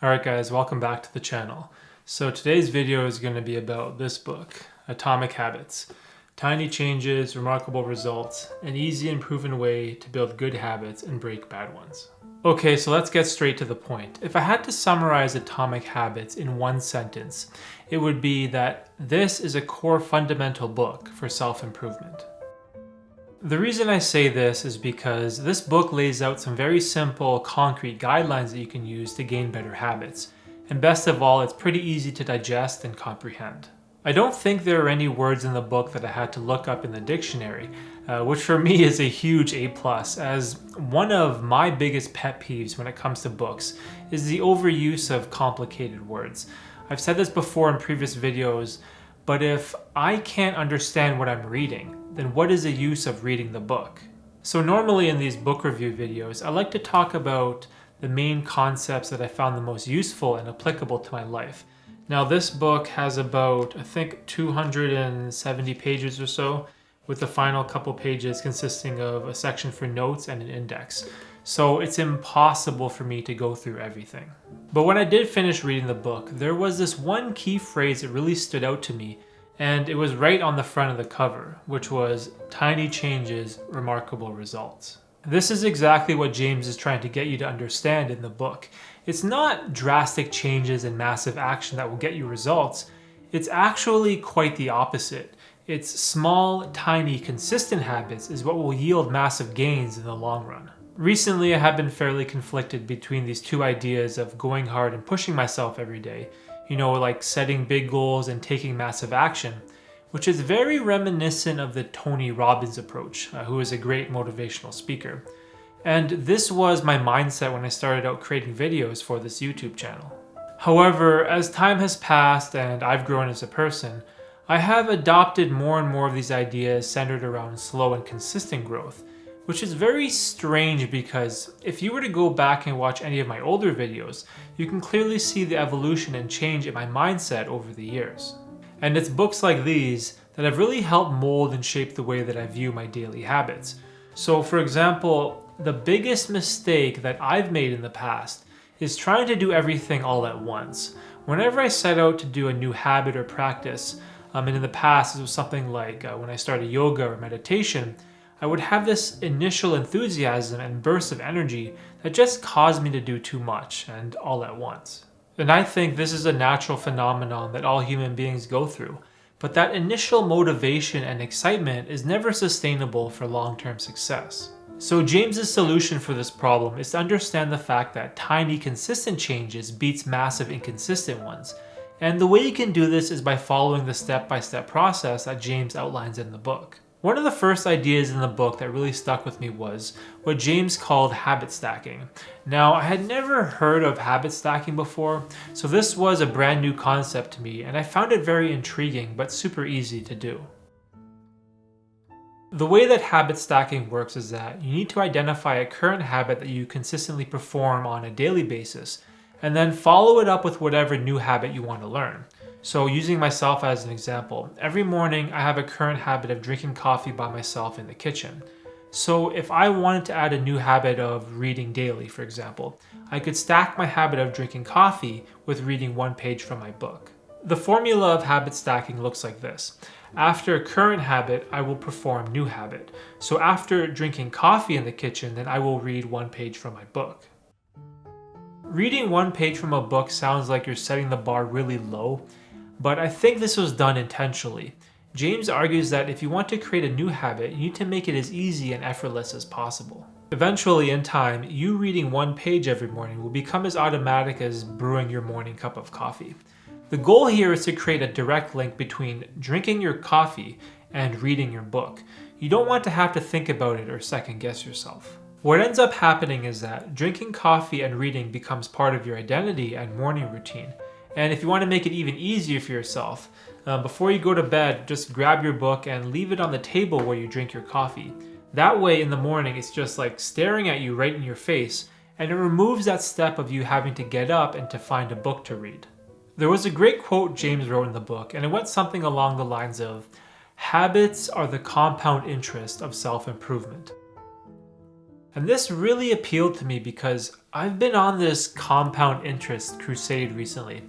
Alright guys, welcome back to the channel. So today's video is going to be about this book, Atomic Habits. Tiny changes, remarkable results, an easy and proven way to build good habits and break bad ones. Okay, so let's get straight to the point. If I had to summarize Atomic Habits in one sentence, it would be that this is a core fundamental book for self-improvement. The reason I say this is because this book lays out some very simple, concrete guidelines that you can use to gain better habits. And best of all, it's pretty easy to digest and comprehend. I don't think there are any words in the book that I had to look up in the dictionary, which for me is a huge A+, as one of my biggest pet peeves when it comes to books is the overuse of complicated words. I've said this before in previous videos, but if I can't understand what I'm reading, then what is the use of reading the book? So normally in these book review videos, I like to talk about the main concepts that I found the most useful and applicable to my life. Now this book has about, I think, 270 pages or so, with the final couple pages consisting of a section for notes and an index. So it's impossible for me to go through everything. But when I did finish reading the book, there was this one key phrase that really stood out to me, and it was right on the front of the cover, which was tiny changes, remarkable results. This is exactly what James is trying to get you to understand in the book. It's not drastic changes and massive action that will get you results. It's actually quite the opposite. It's small, tiny, consistent habits is what will yield massive gains in the long run. Recently, I have been fairly conflicted between these two ideas of going hard and pushing myself every day. You know, like setting big goals and taking massive action, which is very reminiscent of the Tony Robbins approach, who is a great motivational speaker. And this was my mindset when I started out creating videos for this YouTube channel. However, as time has passed and I've grown as a person, I have adopted more and more of these ideas centered around slow and consistent growth, which is very strange because if you were to go back and watch any of my older videos, you can clearly see the evolution and change in my mindset over the years. And it's books like these that have really helped mold and shape the way that I view my daily habits. So for example, the biggest mistake that I've made in the past is trying to do everything all at once. Whenever I set out to do a new habit or practice, and in the past it was something like when I started yoga or meditation, I would have this initial enthusiasm and burst of energy that just caused me to do too much and all at once. And I think this is a natural phenomenon that all human beings go through, but that initial motivation and excitement is never sustainable for long-term success. So James's solution for this problem is to understand the fact that tiny consistent changes beats massive inconsistent ones. And the way you can do this is by following the step-by-step process that James outlines in the book. One of the first ideas in the book that really stuck with me was what James called habit stacking. Now, I had never heard of habit stacking before, so this was a brand new concept to me, and I found it very intriguing but super easy to do. The way that habit stacking works is that you need to identify a current habit that you consistently perform on a daily basis, and then follow it up with whatever new habit you want to learn. So using myself as an example, every morning I have a current habit of drinking coffee by myself in the kitchen. So if I wanted to add a new habit of reading daily, for example, I could stack my habit of drinking coffee with reading one page from my book. The formula of habit stacking looks like this. After a current habit, I will perform new habit. So after drinking coffee in the kitchen, then I will read one page from my book. Reading one page from a book sounds like you're setting the bar really low, but I think this was done intentionally. James argues that if you want to create a new habit, you need to make it as easy and effortless as possible. Eventually, in time, you reading one page every morning will become as automatic as brewing your morning cup of coffee. The goal here is to create a direct link between drinking your coffee and reading your book. You don't want to have to think about it or second guess yourself. What ends up happening is that drinking coffee and reading becomes part of your identity and morning routine. And if you want to make it even easier for yourself, before you go to bed, just grab your book and leave it on the table where you drink your coffee. That way in the morning, it's just like staring at you right in your face, and it removes that step of you having to get up and to find a book to read. There was a great quote James wrote in the book, and it went something along the lines of, "Habits are the compound interest of self-improvement." And this really appealed to me because I've been on this compound interest crusade recently.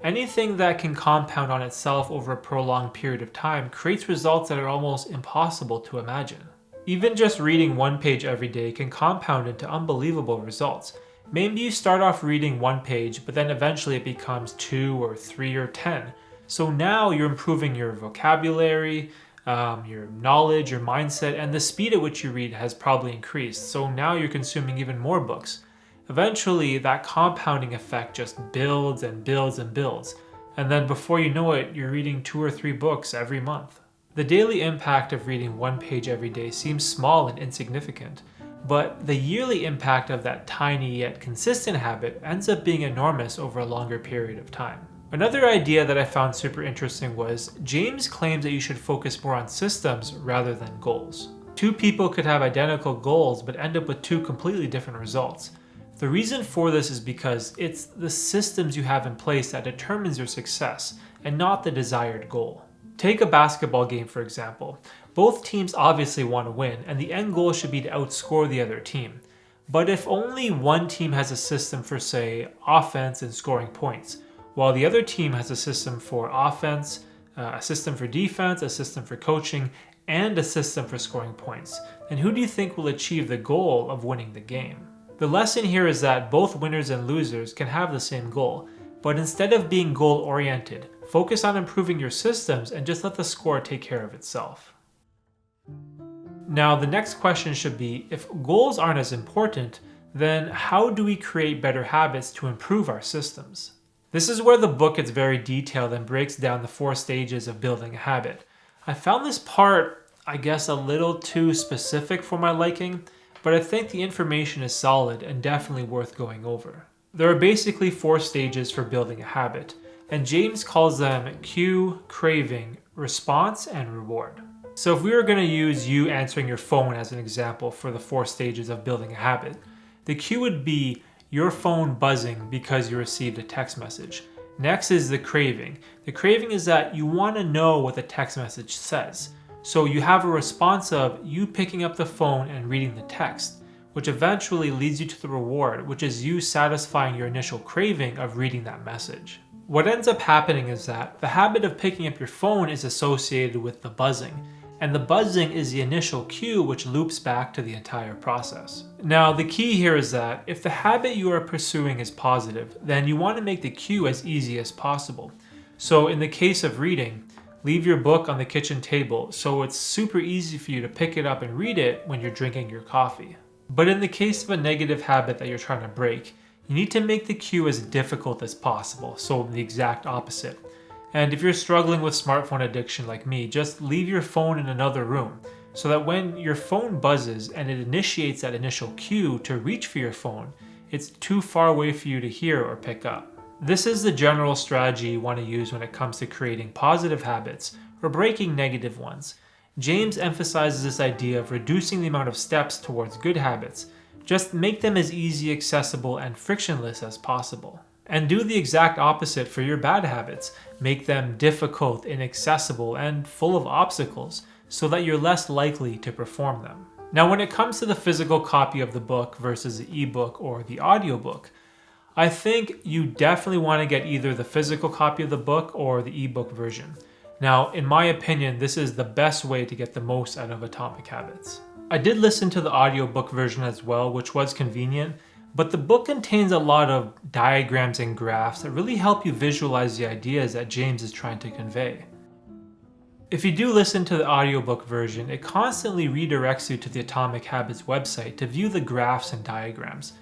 Anything that can compound on itself over a prolonged period of time creates results that are almost impossible to imagine. Even just reading one page every day can compound into unbelievable results. Maybe you start off reading one page, but then eventually it becomes 2 or 3 or 10. So now you're improving your vocabulary, your knowledge, your mindset, and the speed at which you read has probably increased. So now you're consuming even more books. Eventually, that compounding effect just builds and builds and builds. And then before you know it, you're reading 2 or 3 books every month. The daily impact of reading one page every day seems small and insignificant, but the yearly impact of that tiny yet consistent habit ends up being enormous over a longer period of time. Another idea that I found super interesting was James claims that you should focus more on systems rather than goals. Two people could have identical goals but end up with two completely different results. The reason for this is because it's the systems you have in place that determines your success and not the desired goal. Take a basketball game, for example. Both teams obviously want to win, and the end goal should be to outscore the other team. But if only one team has a system for, say, offense and scoring points, while the other team has a system for offense, a system for defense, a system for coaching, and a system for scoring points, then who do you think will achieve the goal of winning the game? The lesson here is that both winners and losers can have the same goal, but instead of being goal-oriented, focus on improving your systems and just let the score take care of itself. Now, the next question should be, if goals aren't as important, then how do we create better habits to improve our systems? This is where the book gets very detailed and breaks down the 4 stages of building a habit. I found this part, I guess, a little too specific for my liking, but I think the information is solid and definitely worth going over. There are basically 4 stages for building a habit, and James calls them cue, craving, response, and reward. So if we were going to use you answering your phone as an example for the 4 stages of building a habit, the cue would be your phone buzzing because you received a text message. Next is the craving. The craving is that you want to know what the text message says. So you have a response of you picking up the phone and reading the text, which eventually leads you to the reward, which is you satisfying your initial craving of reading that message. What ends up happening is that the habit of picking up your phone is associated with the buzzing, and the buzzing is the initial cue which loops back to the entire process. Now, the key here is that if the habit you are pursuing is positive, then you want to make the cue as easy as possible. So in the case of reading, leave your book on the kitchen table so it's super easy for you to pick it up and read it when you're drinking your coffee. But in the case of a negative habit that you're trying to break, you need to make the cue as difficult as possible, so the exact opposite. And if you're struggling with smartphone addiction like me, just leave your phone in another room so that when your phone buzzes and it initiates that initial cue to reach for your phone, it's too far away for you to hear or pick up. This is the general strategy you want to use when it comes to creating positive habits or breaking negative ones. James emphasizes this idea of reducing the amount of steps towards good habits. Just make them as easy, accessible, and frictionless as possible. And do the exact opposite for your bad habits. Make them difficult, inaccessible, and full of obstacles so that you're less likely to perform them. Now, when it comes to the physical copy of the book versus the ebook or the audiobook, I think you definitely want to get either the physical copy of the book or the ebook version. Now, in my opinion, this is the best way to get the most out of Atomic Habits. I did listen to the audiobook version as well, which was convenient, but the book contains a lot of diagrams and graphs that really help you visualize the ideas that James is trying to convey. If you do listen to the audiobook version, it constantly redirects you to the Atomic Habits website to view the graphs and diagrams.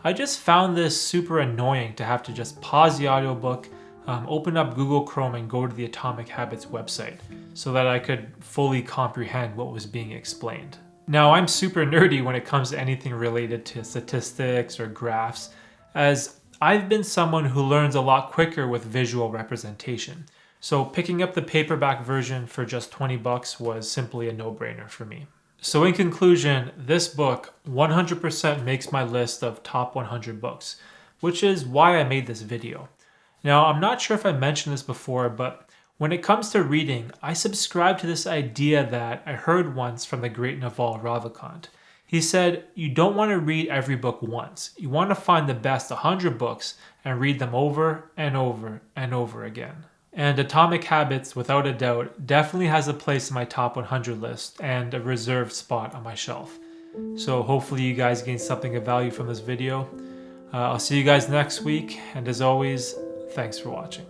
I just found this super annoying to have to just pause the audiobook, open up Google Chrome and go to the Atomic Habits website so that I could fully comprehend what was being explained. Now, I'm super nerdy when it comes to anything related to statistics or graphs, as I've been someone who learns a lot quicker with visual representation. So picking up the paperback version for just $20 was simply a no-brainer for me. So in conclusion, this book 100% makes my list of top 100 books, which is why I made this video. Now, I'm not sure if I mentioned this before, but when it comes to reading, I subscribe to this idea that I heard once from the great Naval Ravikant. He said, you don't want to read every book once. You want to find the best 100 books and read them over and over and over again. And Atomic Habits, without a doubt, definitely has a place in my top 100 list and a reserved spot on my shelf. So hopefully you guys gain something of value from this video. I'll see you guys next week, and as always, thanks for watching.